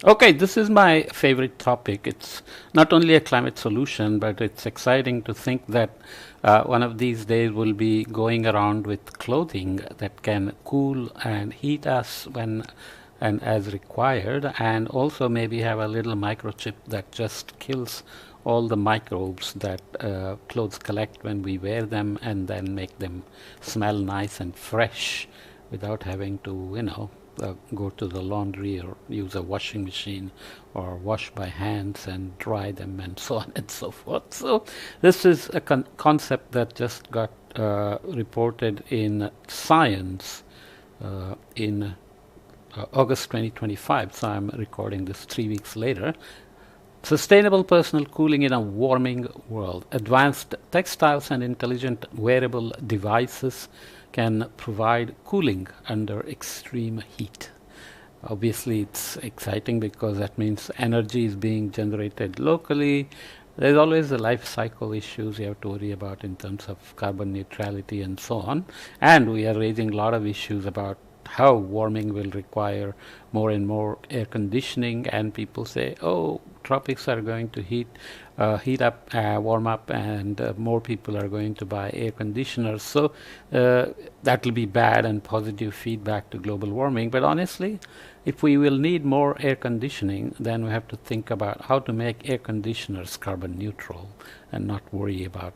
Okay, this is my favorite topic. It's not only a climate solution, but it's exciting to think that one of these days we'll be going around with clothing that can cool and heat us when and as required, and also maybe have a little microchip that just kills all the microbes that clothes collect when we wear them, and then make them smell nice and fresh without having to, go to the laundry or use a washing machine or wash by hands and dry them and so on and so forth. So this is a concept that just got reported in Science in August 2025. So I'm recording this 3 weeks later. Sustainable personal cooling in a warming world. Advanced textiles and intelligent wearable devices can provide cooling under extreme heat. Obviously, it's exciting because that means energy is being generated locally. There's always the life cycle issues you have to worry about in terms of carbon neutrality and so on. And we are raising a lot of issues about how warming will require more and more air conditioning, and people say, oh, tropics are going to heat up, warm up, and more people are going to buy air conditioners. So that will be bad and positive feedback to global warming. But honestly, if we will need more air conditioning, then we have to think about how to make air conditioners carbon neutral and not worry about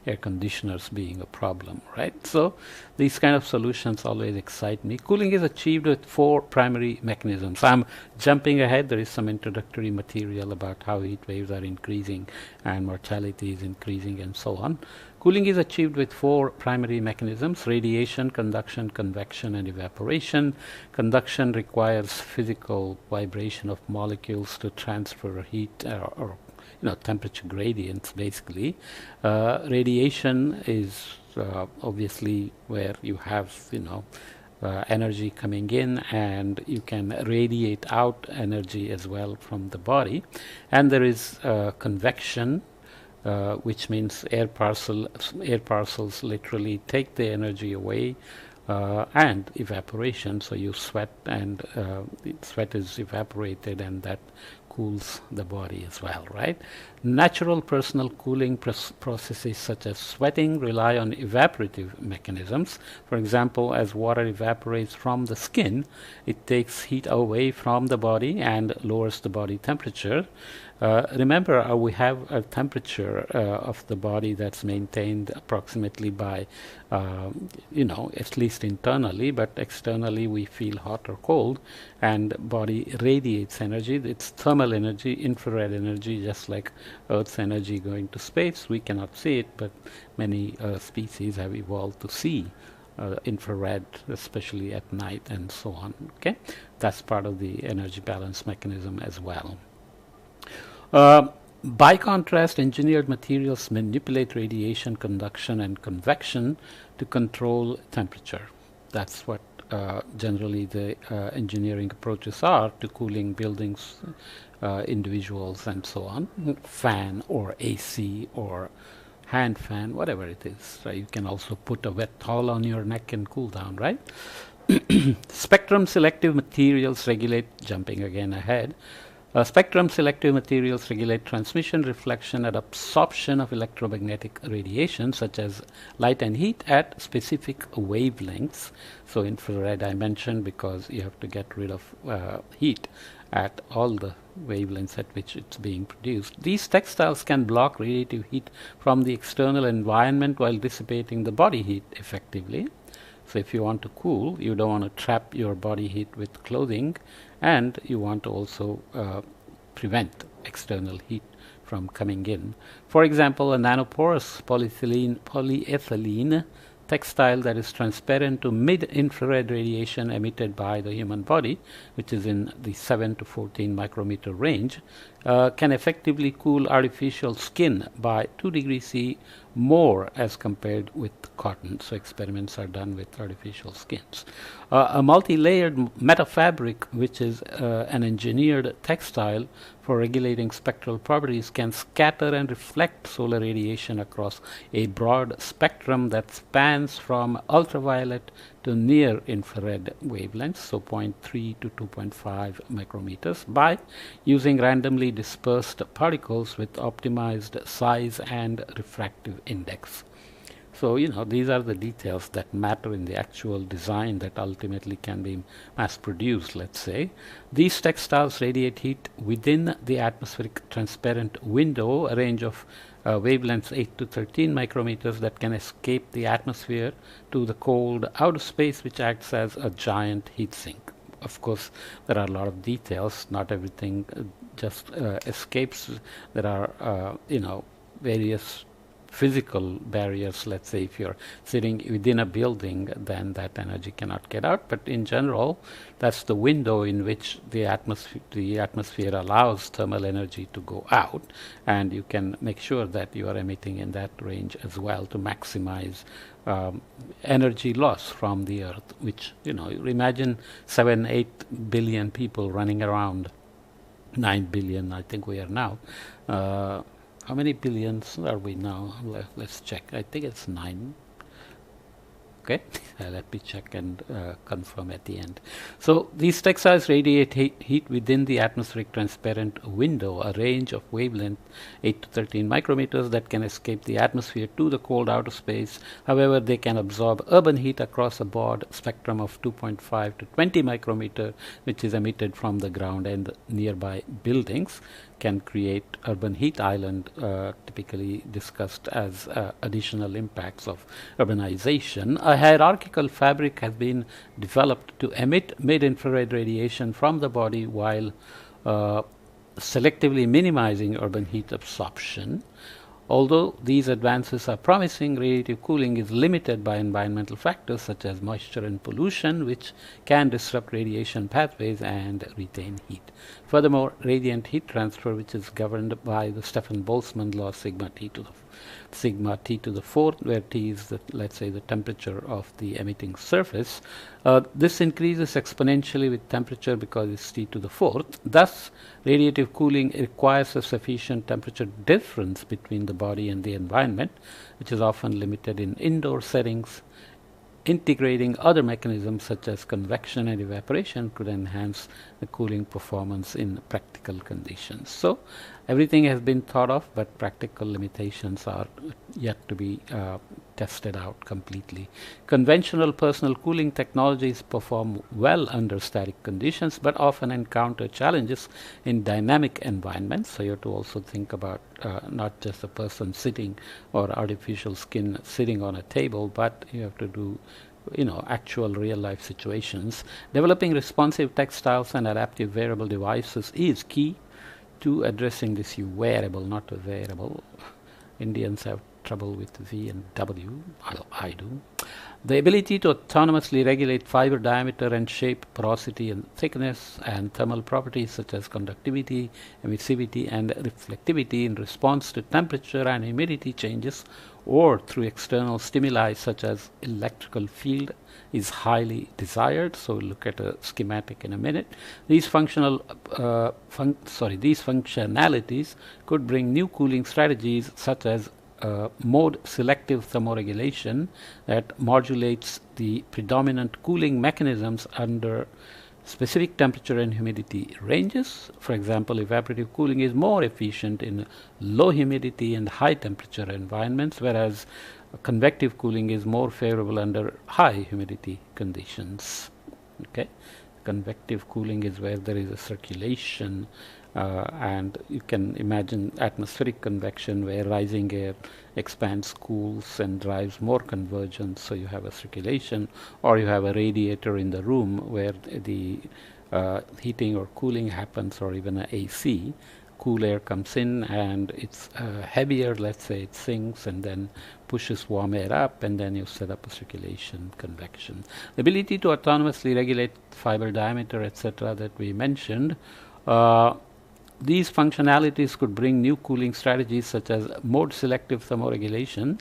air conditioners being a problem, right? So these kind of solutions always excite me. Cooling is achieved with 4 primary mechanisms. I'm jumping ahead. There is some introductory material about how heat waves are increasing and mortality is increasing and so on. Cooling is achieved with 4 primary mechanisms: radiation, conduction, convection, and evaporation. Conduction requires physical vibration of molecules to transfer heat or temperature gradients, basically. Radiation is obviously where you have energy coming in, and you can radiate out energy as well from the body. And there is convection, which means air parcels literally take the energy away, and evaporation, so you sweat, and sweat is evaporated, and that cools the body as well, right? Natural personal cooling processes such as sweating rely on evaporative mechanisms. For example, as water evaporates from the skin, it takes heat away from the body and lowers the body temperature. Remember, we have a temperature of the body that's maintained approximately by, at least internally, but externally we feel hot or cold, and body radiates energy. It's thermal energy, infrared energy, just like Earth's energy going to space. We cannot see it, but many species have evolved to see infrared, especially at night and so on. Okay, that's part of the energy balance mechanism as well. By contrast, engineered materials manipulate radiation, conduction, and convection to control temperature. That's what generally the engineering approaches are to cooling buildings, individuals, and so on. Fan or AC or hand fan, whatever it is. Right? You can also put a wet towel on your neck and cool down, right? Spectrum selective materials regulate, jumping again ahead, spectrum selective materials regulate transmission, reflection, and absorption of electromagnetic radiation such as light and heat at specific wavelengths. So infrared I mentioned because you have to get rid of heat at all the wavelengths at which it's being produced. These textiles can block radiative heat from the external environment while dissipating the body heat effectively. So if you want to cool, you don't want to trap your body heat with clothing, and you want to also prevent external heat from coming in. For example, a nanoporous polyethylene textile that is transparent to mid-infrared radiation emitted by the human body, which is in the 7 to 14 micrometer range, can effectively cool artificial skin by 2 degrees C more as compared with cotton. So experiments are done with artificial skins. A multi-layered metafabric, which is an engineered textile for regulating spectral properties, can scatter and reflect solar radiation across a broad spectrum that spans from ultraviolet to near infrared wavelengths, so 0.3 to 2.5 micrometers, by using randomly dispersed particles with optimized size and refractive index. So, these are the details that matter in the actual design that ultimately can be mass produced, let's say. These textiles radiate heat within the atmospheric transparent window, a range of wavelengths 8 to 13 micrometers that can escape the atmosphere to the cold outer space, which acts as a giant heat sink. Of course, there are a lot of details. Not everything just escapes. There are, various physical barriers. Let's say if you're sitting within a building, then that energy cannot get out. But in general, that's the window in which the atmosphere allows thermal energy to go out, and you can make sure that you are emitting in that range as well to maximize energy loss from the Earth, which, imagine 7-8 billion people running around, 9 billion I think we are now. How many billions are we now? Let's check. I think it's 9. Okay, let me check and confirm at the end. So these textiles radiate heat within the atmospheric transparent window, a range of wavelength 8 to 13 micrometers that can escape the atmosphere to the cold outer space. However, they can absorb urban heat across a broad spectrum of 2.5 to 20 micrometer, which is emitted from the ground and nearby buildings. Can create urban heat island, typically discussed as additional impacts of urbanization. A hierarchical fabric has been developed to emit mid-infrared radiation from the body while selectively minimizing urban heat absorption. Although these advances are promising, radiative cooling is limited by environmental factors such as moisture and pollution, which can disrupt radiation pathways and retain heat. Furthermore, radiant heat transfer, which is governed by the Stefan Boltzmann law, sigma T to the fourth, where T is, let's say, the temperature of the emitting surface. This increases exponentially with temperature because it's T to the fourth. Thus, radiative cooling requires a sufficient temperature difference between the body and the environment, which is often limited in indoor settings. Integrating other mechanisms such as convection and evaporation could enhance the cooling performance in practical conditions. So everything has been thought of, but practical limitations are yet to be tested out completely. Conventional personal cooling technologies perform well under static conditions, but often encounter challenges in dynamic environments. So you have to also think about not just a person sitting or artificial skin sitting on a table, but you have to do actual real life situations. Developing responsive textiles and adaptive wearable devices is key to addressing this wearable, not a wearable. Indians have trouble with V and W. I do. The ability to autonomously regulate fiber diameter and shape, porosity and thickness, and thermal properties such as conductivity, emissivity, and reflectivity in response to temperature and humidity changes or through external stimuli such as electrical field is highly desired. So we'll look at a schematic in a minute. These functionalities could bring new cooling strategies such as mode selective thermoregulation that modulates the predominant cooling mechanisms under specific temperature and humidity ranges. For example, evaporative cooling is more efficient in low humidity and high temperature environments, whereas convective cooling is more favorable under high humidity conditions. Okay, convective cooling is where there is a circulation, and you can imagine atmospheric convection where rising air expands, cools, and drives more convergence. So you have a circulation, or you have a radiator in the room where the heating or cooling happens, or even an AC. Cool air comes in and it's heavier, let's say it sinks and then pushes warm air up, and then you set up a circulation, convection. The ability to autonomously regulate fiber diameter, etc., that we mentioned, these functionalities could bring new cooling strategies such as mode selective thermoregulation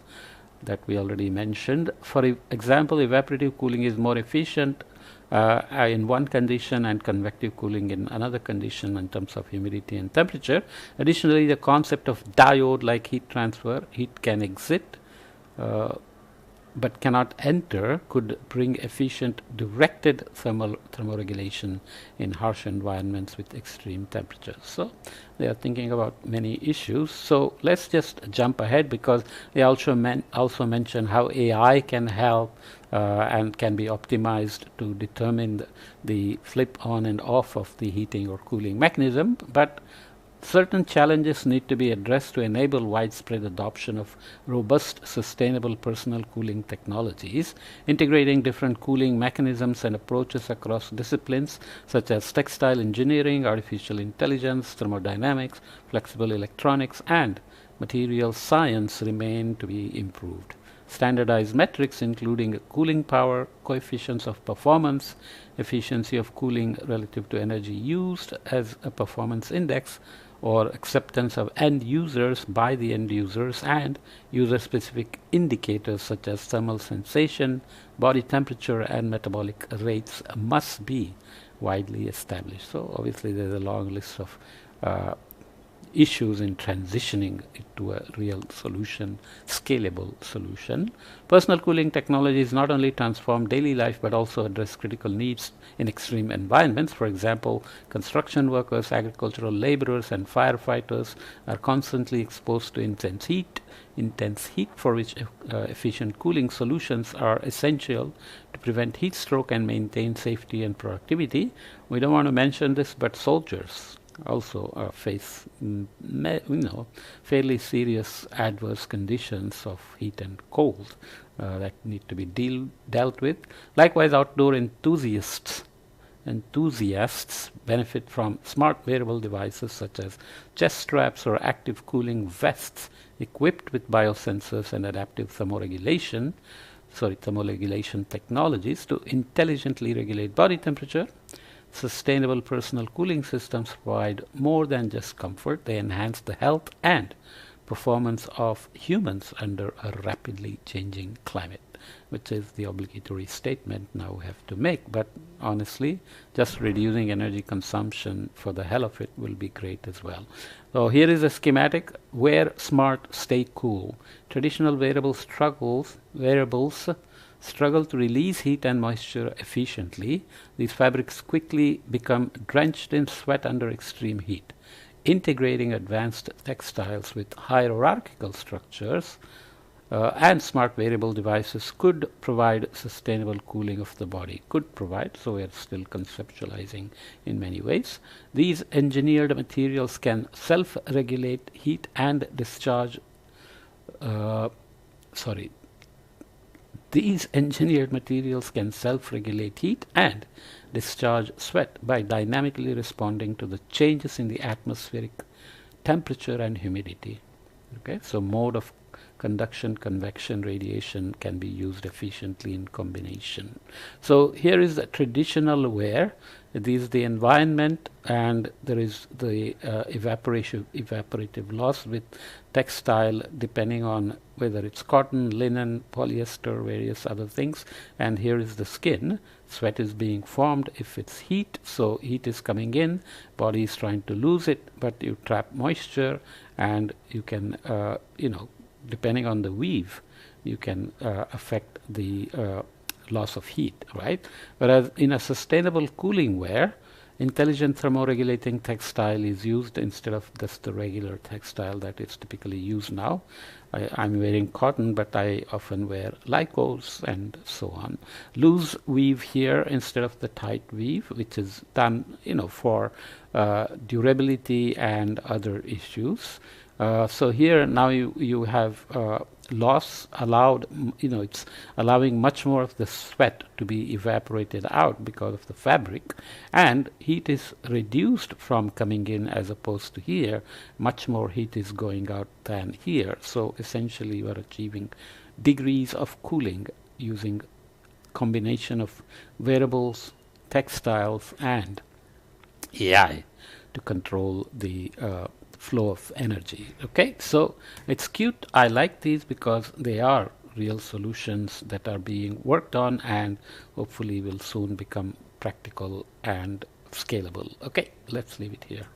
that we already mentioned. For example, evaporative cooling is more efficient in one condition and convective cooling in another condition in terms of humidity and temperature. Additionally, the concept of diode like heat transfer, heat can exit but cannot enter, could bring efficient directed thermoregulation in harsh environments with extreme temperatures. So they are thinking about many issues. So let's just jump ahead, because they also mention how AI can help and can be optimized to determine the flip on and off of the heating or cooling mechanism. But certain challenges need to be addressed to enable widespread adoption of robust, sustainable personal cooling technologies, integrating different cooling mechanisms and approaches across disciplines such as textile engineering, artificial intelligence, thermodynamics, flexible electronics, and material science remain to be improved. Standardized metrics including cooling power, coefficients of performance, efficiency of cooling relative to energy used as a performance index, or acceptance of end users by the end users, and user-specific indicators such as thermal sensation, body temperature, and metabolic rates must be widely established. So obviously there's a long list of issues in transitioning it to a real solution, scalable solution. Personal cooling technologies not only transform daily life but also address critical needs in extreme environments. For example, construction workers, agricultural laborers, and firefighters are constantly exposed to intense heat, for which efficient cooling solutions are essential to prevent heat stroke and maintain safety and productivity. We don't want to mention this, but soldiers also face fairly serious adverse conditions of heat and cold that need to be dealt with. Likewise, outdoor enthusiasts benefit from smart wearable devices such as chest straps or active cooling vests equipped with biosensors and adaptive thermoregulation technologies to intelligently regulate body temperature. Sustainable personal cooling systems provide more than just comfort. They enhance the health and performance of humans under a rapidly changing climate, which is the obligatory statement now we have to make. But honestly, just reducing energy consumption for the hell of it will be great as well. So here is a schematic. Wear smart, stay cool. Traditional wearables struggle to release heat and moisture efficiently. These fabrics quickly become drenched in sweat under extreme heat. Integrating advanced textiles with hierarchical structures and smart wearable devices could provide sustainable cooling of the body. So we are still conceptualizing in many ways. These engineered materials can self-regulate heat and discharge These engineered materials can self-regulate heat and discharge sweat by dynamically responding to the changes in the atmospheric temperature and humidity. Okay, so mode of conduction, convection, radiation can be used efficiently in combination. So here is the traditional wear. This is the environment, and there is the evaporative loss with textile, depending on whether it's cotton, linen, polyester, various other things. And here is the skin. Sweat is being formed if it's heat, so heat is coming in, body is trying to lose it, but you trap moisture, and you can depending on the weave, you can affect the loss of heat, right? Whereas in a sustainable cooling wear, intelligent thermoregulating textile is used instead of just the regular textile that is typically used now. I'm wearing cotton, but I often wear lycos and so on. Loose weave here instead of the tight weave, which is done, for durability and other issues. So here now you have loss allowed, it's allowing much more of the sweat to be evaporated out because of the fabric, and heat is reduced from coming in as opposed to here. Much more heat is going out than here. So essentially you are achieving degrees of cooling using combination of wearables, textiles, and AI. to control the flow of energy. Okay, so it's cute. I like these because they are real solutions that are being worked on and hopefully will soon become practical and scalable. Okay, let's leave it here.